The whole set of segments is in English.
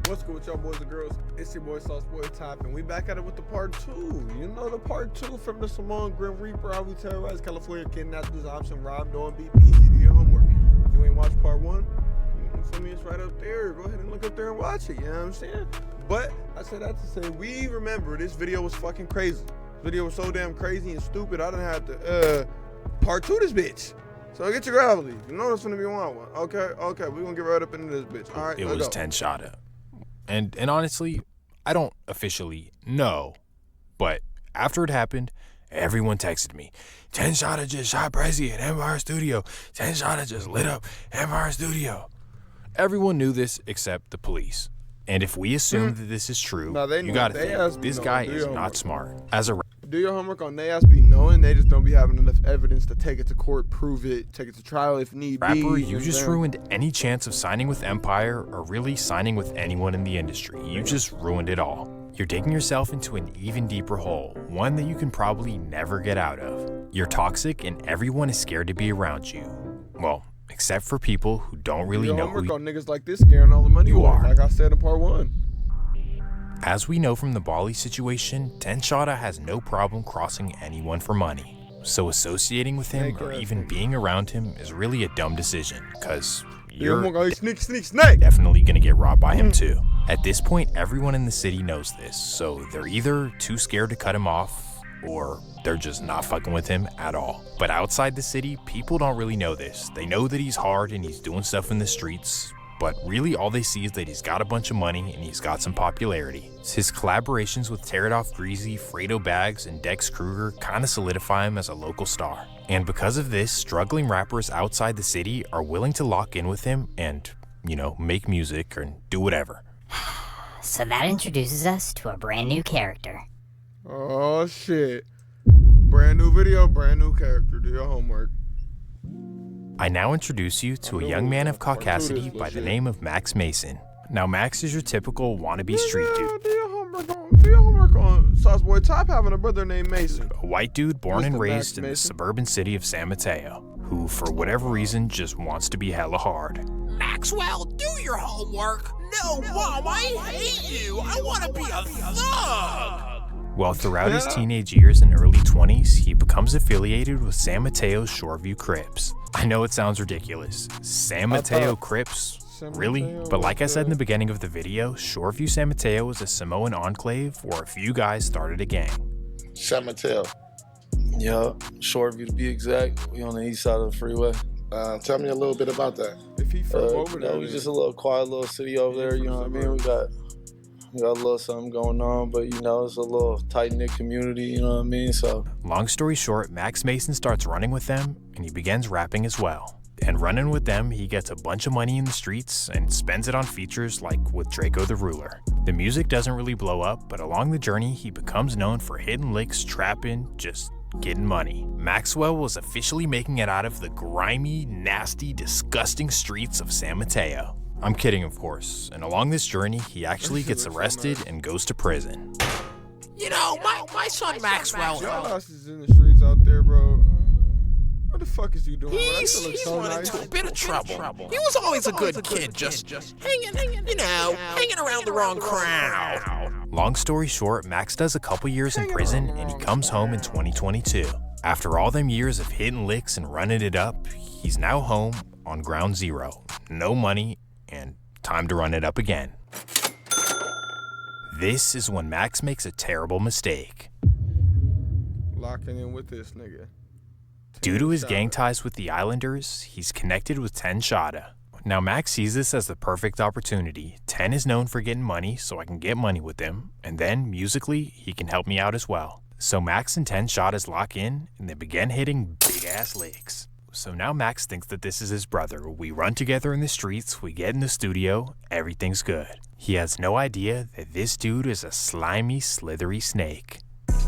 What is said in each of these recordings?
What's good with y'all boys and girls? It's your boy Sauce Boy Top, and we back at it with the part 2. You know, the part 2 from the Samoan Grim Reaper, how we terrorized California, kidnapped, option, robbed, on BPZ. Do your homework. If you ain't watched part 1, for me it's right up there. Go ahead and look up there and watch it, you know what I'm saying? But I said that to say, we remember this video was fucking crazy. This video was so damn crazy and stupid, I done had to part 2 this bitch. So get your gravity. You know it's gonna be one. Okay, we're gonna get right up into this bitch. All right, it was 10 shotta. And honestly, I don't officially know, but after it happened, everyone texted me, 10 shotta just shot Prezi at Empire Studio. 10 shotta just lit up Empire Studio. Everyone knew this except the police. And if we assume that this is true, you gotta think, this guy is not smart. Do your homework on they ass be knowing, they just don't be having enough evidence to take it to court, prove it, take it to trial if need be. Rapper, you just ruined any chance of signing with Empire or really signing with anyone in the industry. You just ruined it all. You're digging yourself into an even deeper hole, one that you can probably never get out of. You're toxic and everyone is scared to be around you. Well, except for people who don't really know who on niggas like this scaring all the money you are. Like I said in part 1. As we know from the Bali situation, 10 shotta has no problem crossing anyone for money. So associating with him or even being around him is really a dumb decision, because you're definitely gonna get robbed by him too. At this point, everyone in the city knows this, so they're either too scared to cut him off, or they're just not fucking with him at all. But outside the city, people don't really know this. They know that he's hard and he's doing stuff in the streets, but really all they see is that he's got a bunch of money and he's got some popularity. His collaborations with Terrorized, Greasy, Fredo Bags, and Dex Kruger kind of solidify him as a local star. And because of this, struggling rappers outside the city are willing to lock in with him and, you know, make music or do whatever. So that introduces us to a brand new character. Oh shit. Brand new video, brand new character. Do your homework. I now introduce you to a young man of caucasity by the name of Max Mason. Now, Max is your typical wannabe street dude. Do your homework on Sauce Boy Top having a brother named Mason. A white dude born and raised in the suburban city of San Mateo, who, for whatever reason, just wants to be hella hard. Maxwell, do your homework. No, Mom, I hate you. I want to be a thug. Well, throughout his teenage years and early 20s, he becomes affiliated with San Mateo's Shoreview Crips. I know it sounds ridiculous. San Mateo Crips? Really? But like I said in the beginning of the video, Shoreview San Mateo is a Samoan enclave where a few guys started a gang. San Mateo. Yeah, Shoreview to be exact. We on the east side of the freeway. Tell me a little bit about that. If he from over there, we just a little quiet little city over there, you know what I mean? We got a little something going on, but you know, it's a little tight-knit community, you know what I mean? So, long story short, Max Mason starts running with them and he begins rapping as well. And running with them, he gets a bunch of money in the streets and spends it on features like with Draco the Ruler. The music doesn't really blow up, but along the journey, he becomes known for hitting licks, trapping, just getting money. Maxwell was officially making it out of the grimy, nasty, disgusting streets of San Mateo. I'm kidding, of course, and along this journey, he actually gets arrested and goes to prison. You know, my son Maxwell. Your house is in the streets out there, bro. What the fuck is you doing? He's run into a bit of trouble. He was always a good kid, just hanging around the wrong crowd. Long story short, Max does a couple years in prison and he comes home in 2022. After all them years of hitting licks and running it up, he's now home on ground zero. No money, and time to run it up again. This is when Max makes a terrible mistake. Locking in with this nigga. Due to his gang ties with the Islanders, he's connected with 10 shotta. Now Max sees this as the perfect opportunity. 10 is known for getting money, so I can get money with him, and then, musically, he can help me out as well. So Max and 10 shottas lock in, and they begin hitting big-ass licks. So now Max thinks that this is his brother. We run together in the streets, we get in the studio, everything's good. He has no idea that this dude is a slimy, slithery snake.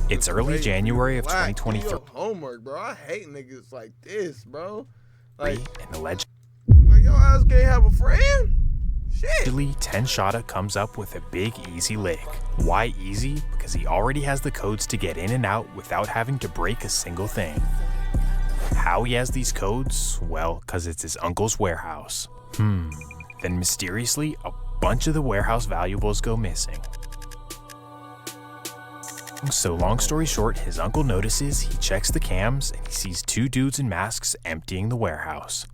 It's early January of 2023. Homework, bro. I hate niggas like this, bro. Like, and allegedly, your ass can't have a friend? Shit. 10 shotta comes up with a big, easy lick. Why easy? Because he already has the codes to get in and out without having to break a single thing. How he has these codes? Well, because it's his uncle's warehouse. Then mysteriously, a bunch of the warehouse valuables go missing. So long story short, his uncle notices, he checks the cams, and he sees two dudes in masks emptying the warehouse.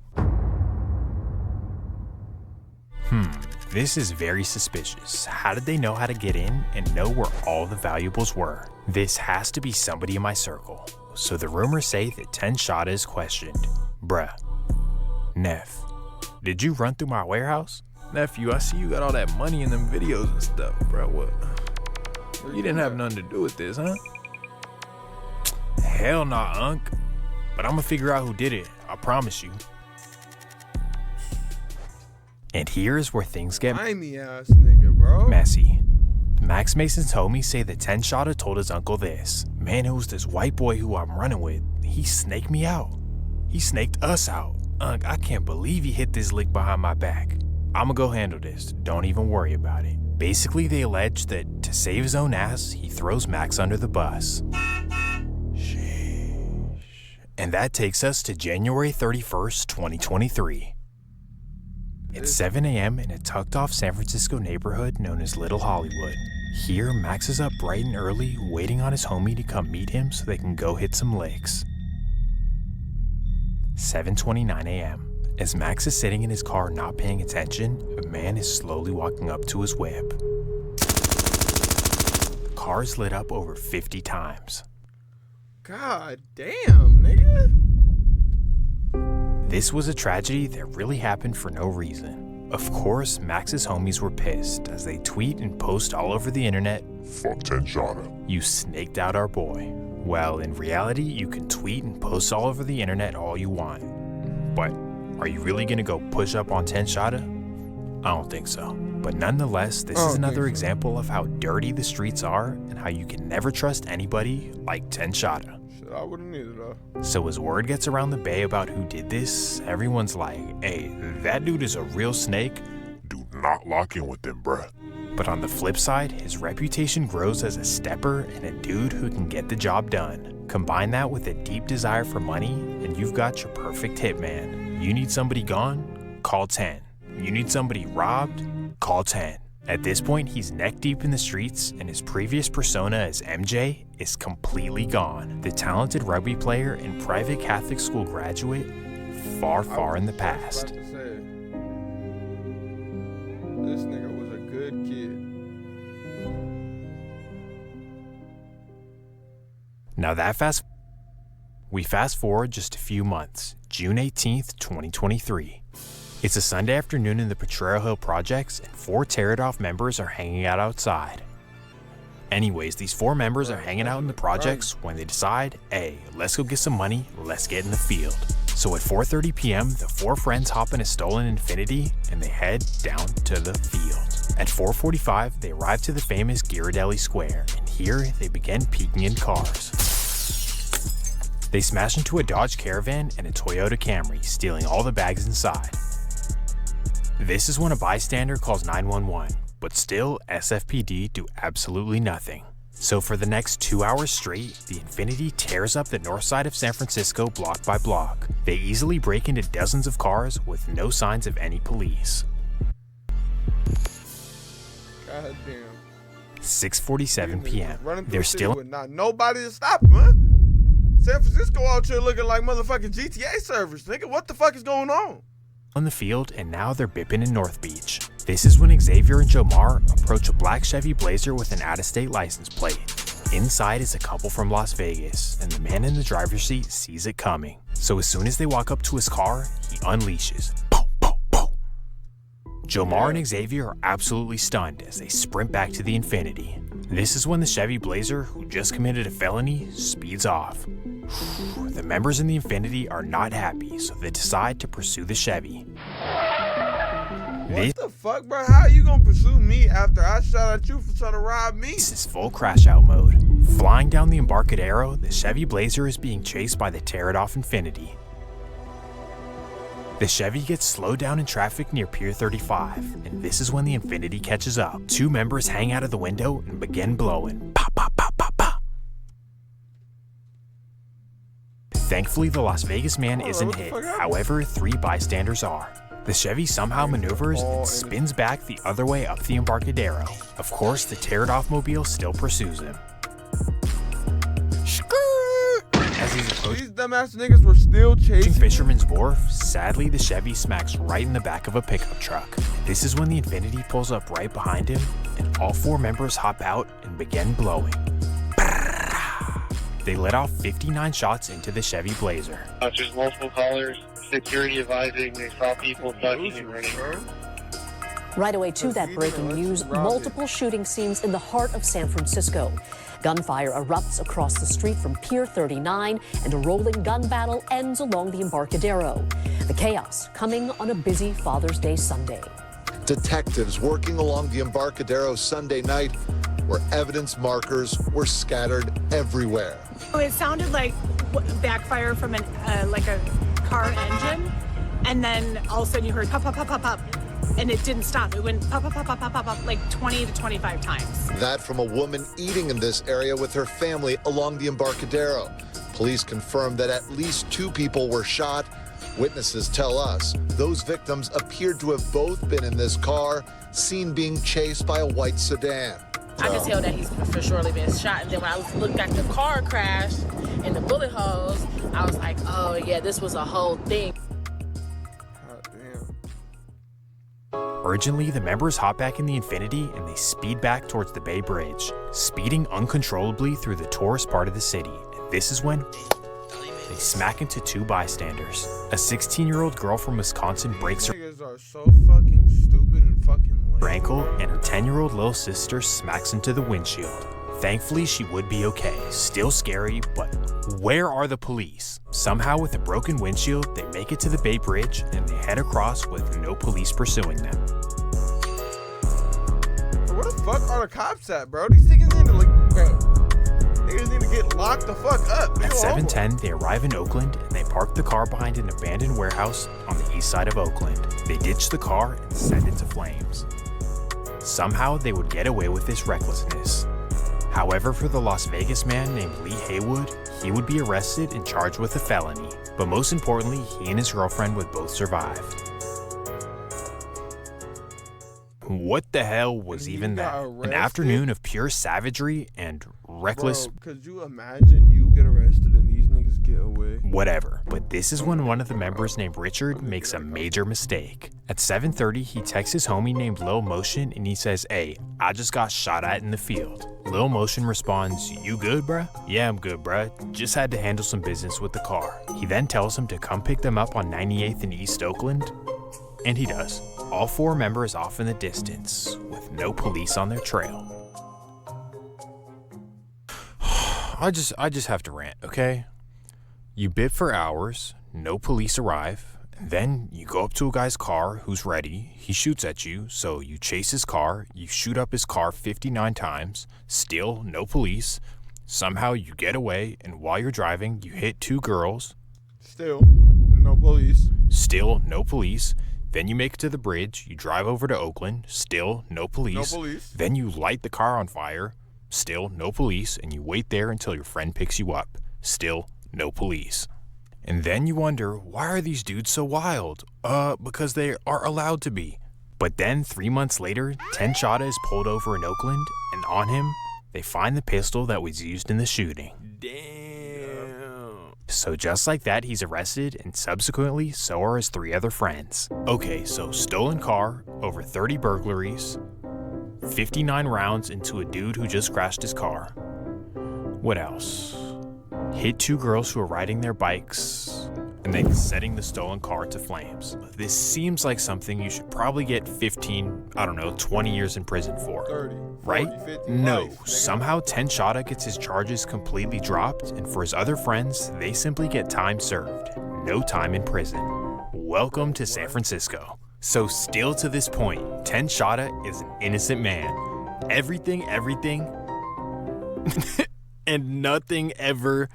This is very suspicious. How did they know how to get in and know where all the valuables were? This has to be somebody in my circle. So the rumors say that 10 Shada is questioned. Bruh. Neff, did you run through my warehouse? Nephew, I see you got all that money in them videos and stuff, bro. What? You didn't have nothing to do with this, huh? Hell nah, Unc. But I'ma figure out who did it, I promise you. And here's where things get Slimy ass nigga, bro. messy. Max Mason's homies say that 10 Shada told his uncle this. Man, it was this white boy who I'm running with. He snaked me out. He snaked us out. Unc, I can't believe he hit this lick behind my back. I'ma go handle this. Don't even worry about it. Basically, they allege that to save his own ass, he throws Max under the bus. Sheesh. And that takes us to January 31st, 2023. It's 7 a.m. in a tucked-off San Francisco neighborhood known as Little Hollywood. Here, Max is up bright and early, waiting on his homie to come meet him so they can go hit some licks. 7:29 a.m. As Max is sitting in his car not paying attention, a man is slowly walking up to his whip. The car is lit up over 50 times. God damn, nigga. This was a tragedy that really happened for no reason. Of course, Max's homies were pissed as they tweet and post all over the internet, Fuck 10 Shada. "You snaked out our boy." Well, in reality, you can tweet and post all over the internet all you want. But are you really gonna go push up on 10 Shada? I don't think so. But nonetheless, this is another example of how dirty the streets are and how you can never trust anybody like 10 Shada. Shit, I wouldn't either, though. So as word gets around the bay about who did this, everyone's like, hey, that dude is a real snake. Do not lock in with them, bruh. But on the flip side, his reputation grows as a stepper and a dude who can get the job done. Combine that with a deep desire for money, and you've got your perfect hitman. You need somebody gone? Call 10. You need somebody robbed? Call 10. At this point, he's neck deep in the streets, and his previous persona as MJ is completely gone. The talented rugby player and private Catholic school graduate, far in the past. This nigga was a good kid. Now we fast forward just a few months, June 18th, 2023. It's a Sunday afternoon in the Potrero Hill projects, and 4 Terrorized members are hanging out outside. Anyways, these 4 members are hanging out in the projects when they decide, hey, let's go get some money, let's get in the field. So at 4:30 p.m., the 4 friends hop in a stolen Infinity and they head down to the field. At 4:45, they arrive to the famous Ghirardelli Square, and here they begin peeking in cars. They smash into a Dodge Caravan and a Toyota Camry, stealing all the bags inside. This is when a bystander calls 911, but still, SFPD do absolutely nothing. So for the next 2 hours straight, the Infinity tears up the north side of San Francisco block by block. They easily break into dozens of cars with no signs of any police. God damn. 6:47 p.m. They're still with not nobody to stop him, huh? San Francisco out here looking like motherfucking GTA servers, nigga. What the fuck is going on? on the field, and now they're bipping in North Beach. This is when Xavier and Jomar approach a black Chevy Blazer with an out-of-state license plate. Inside is a couple from Las Vegas, and the man in the driver's seat sees it coming. So as soon as they walk up to his car, he unleashes. Boom, boom, boom. Jomar and Xavier are absolutely stunned as they sprint back to the Infinity. This is when the Chevy Blazer, who just committed a felony, speeds off. The members in the Infinity are not happy, so they decide to pursue the Chevy. What the fuck, bro? How are you gonna pursue me after I shot at you for trying to rob me? This is full crash out mode. Flying down the Embarcadero, the Chevy Blazer is being chased by the teared-off Infinity. The Chevy gets slowed down in traffic near Pier 35, and this is when the Infinity catches up. Two members hang out of the window and begin blowing. Pop, pop, pop, pop, pop. Thankfully, the Las Vegas man isn't hit. However, 3 bystanders are. The Chevy somehow maneuvers and spins back the other way up the Embarcadero. Of course, the teared-off mobile still pursues him. As he's approaching These dumbass niggas were still chasing Fisherman's Wharf, sadly the Chevy smacks right in the back of a pickup truck. This is when the Infinity pulls up right behind him, and all 4 members hop out and begin blowing. They let off 59 shots into the Chevy Blazer. There's multiple callers. Security advising they saw people ducking and running. Right away to that breaking news, multiple shooting scenes in the heart of San Francisco. Gunfire erupts across the street from Pier 39, and a rolling gun battle ends along the Embarcadero. The chaos coming on a busy Father's Day Sunday. Detectives working along the Embarcadero Sunday night, where evidence markers were scattered everywhere. It sounded like backfire from like a car engine, and then all of a sudden you heard pop, pop, pop, pop, pop, and it didn't stop. It went pop, pop, pop, pop, pop, pop, pop, like 20 to 25 times. That from a woman eating in this area with her family along the Embarcadero. Police confirmed that at least 2 people were shot. Witnesses tell us those victims appeared to have both been in this car, seen being chased by a white sedan. I can tell that he's for surely been shot. And then when I looked at the car crash and the bullet holes, I was like, oh yeah, this was a whole thing. God damn. Urgently, the members hop back in the Infinity and they speed back towards the Bay Bridge, speeding uncontrollably through the tourist part of the city. And this is when they smack into 2 bystanders. A 16-year-old girl from Wisconsin breaks her Niggas are so fucking stupid and fucking lame. ankle, and her 10-year-old little sister smacks into the windshield. Thankfully, she would be okay. Still scary, but where are the police? Somehow, with a broken windshield, they make it to the Bay Bridge and they head across with no police pursuing them. Where the fuck are the cops at, bro? These niggas need to niggas need to get locked the fuck up. At 7:10, they arrive in Oakland and they park the car behind an abandoned warehouse on the east side of Oakland. They ditch the car and send it to flames. Somehow, they would get away with this recklessness. However, for the Las Vegas man named Lee Haywood, he would be arrested and charged with a felony. But most importantly, he and his girlfriend would both survive. What the hell was even that? An afternoon of pure savagery and reckless. Bro, could you imagine you get arrested and these niggas get away? Whatever. But this is when one of the members named Richard makes a major mistake. At 7:30, he texts his homie named Lil Motion and he says, "Hey, I just got shot at in the field." Lil Motion responds, "You good, bruh?" "Yeah, I'm good, bruh. Just had to handle some business with the car." He then tells him to come pick them up on 98th and East Oakland. And he does. All 4 members off in the distance, with no police on their trail. I just have to rant, okay? You bit for hours, no police arrive, and then you go up to a guy's car who's ready, he shoots at you, so you chase his car, you shoot up his car 59 times, still no police, somehow you get away, and while you're driving, you hit 2 girls. Still no police. Still no police. Then you make it to the bridge, you drive over to Oakland, still no police. No police. Then you light the car on fire, still no police, and you wait there until your friend picks you up, still no police. And then you wonder, why are these dudes so wild? Because they are allowed to be. But then 3 months later, Tenchada is pulled over in Oakland, and on him, they find the pistol that was used in the shooting. Damn. So just like that, he's arrested, and subsequently, so are his 3 other friends. Okay, so stolen car, over 30 burglaries, 59 rounds into a dude who just crashed his car. What else? Hit 2 girls who were riding their bikes, and then setting the stolen car to flames. This seems like something you should probably get 20 years in prison for. 30, 40, right? 50 No, life, nigga. somehow Tenchada gets his charges completely dropped, and for his other friends, they simply get time served. No time in prison. Welcome to San Francisco. So still to this point, Tenchada is an innocent man. Everything, and nothing ever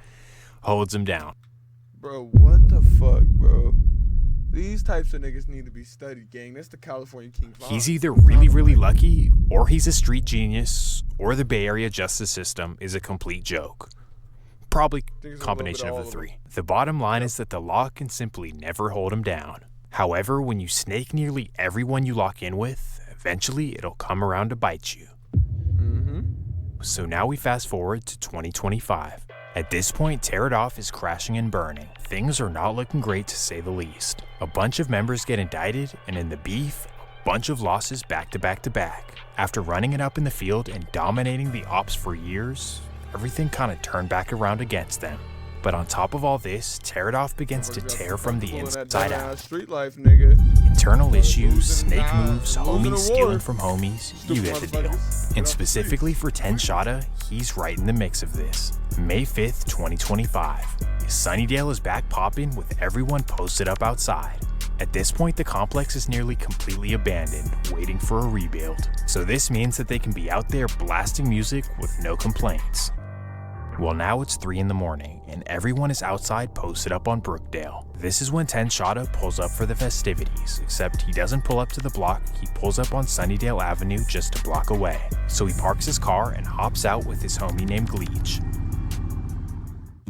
holds him down. Bro, what the fuck, bro? These types of niggas need to be studied, gang. That's the California King. He's either really lucky, or he's a street genius, or the Bay Area justice system is a complete joke. Probably a combination of the 3. The bottom line is that the law can simply never hold him down. However, when you snake nearly everyone you lock in with, eventually it'll come around to bite you. So now we fast forward to 2025. At this point, Terrorized is crashing and burning. Things are not looking great to say the least. A bunch of members get indicted, and in the beef, a bunch of losses back to back to back. After running it up in the field and dominating the ops for years, everything kind of turned back around against them. But on top of all this, Terrorized begins to tear from the inside out. Street life, nigga. Internal issues, snake moves, homies stealing from homies, you get the deal. And specifically for Tenshada, he's right in the mix of this. May 5th, 2025. Sunnydale is back popping with everyone posted up outside. At this point, the complex is nearly completely abandoned, waiting for a rebuild. So this means that they can be out there blasting music with no complaints. Well, now it's 3 in the morning, and everyone is outside posted up on Brookdale. This is when Tenshada pulls up for the festivities, except he doesn't pull up to the block, he pulls up on Sunnydale Avenue just a block away. So he parks his car and hops out with his homie named Gleech.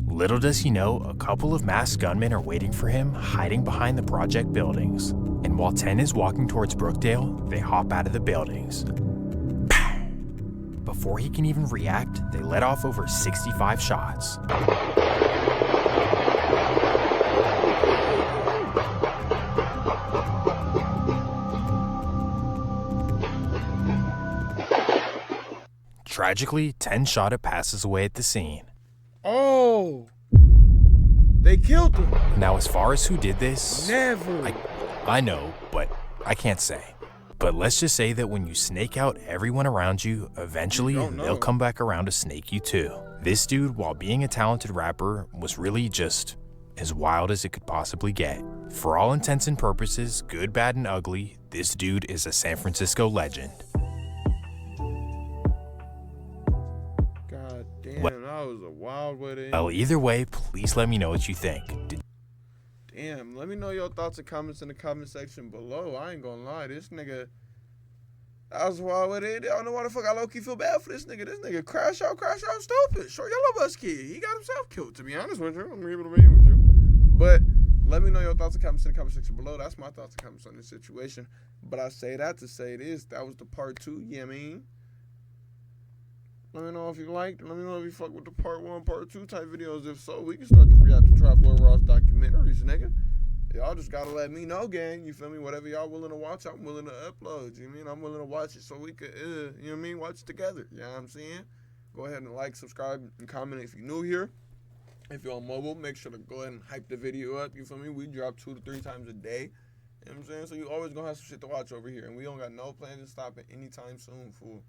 Little does he know, a couple of masked gunmen are waiting for him, hiding behind the project buildings. And while Ten is walking towards Brookdale, they hop out of the buildings. Before he can even react, they let off over 65 shots. Tragically, Tenshada passes away at the scene. Oh, they killed him. Now, as far as who did this, Never. I know, but I can't say. But let's just say that when you snake out everyone around you, eventually they'll come back around to snake you too. This dude, while being a talented rapper, was really just as wild as it could possibly get. For all intents and purposes, good, bad, and ugly, this dude is a San Francisco legend. God damn, that was a wild way to end. Well, either way, please let me know what you think. Damn, let me know your thoughts and comments in the comment section below. I ain't gonna lie, this nigga, that was wild with it. I don't know why the fuck I low-key feel bad for this nigga. This nigga crash out stupid. Short yellow bus kid. He got himself killed, to be honest with you. I'm able to be with you. But let me know your thoughts and comments in the comment section below. That's my thoughts and comments on this situation. But I say that to say this. That was the part 2, you know what I mean? Let me know if you liked. Let me know if you fuck with the part 1, part 2 type videos. If so, we can start to react to Trap Lord Ross documentaries, nigga. Y'all just gotta let me know, gang. You feel me? Whatever y'all willing to watch, I'm willing to upload. You know what I mean? I'm willing to watch it so we could, you know what I mean? Watch it together. You know what I'm saying? Go ahead and like, subscribe, and comment if you're new here. If you're on mobile, make sure to go ahead and hype the video up. You feel me? We drop 2 to 3 times a day. You know what I'm saying? So you always gonna have some shit to watch over here. And we don't got no plans to stop it anytime soon, fool.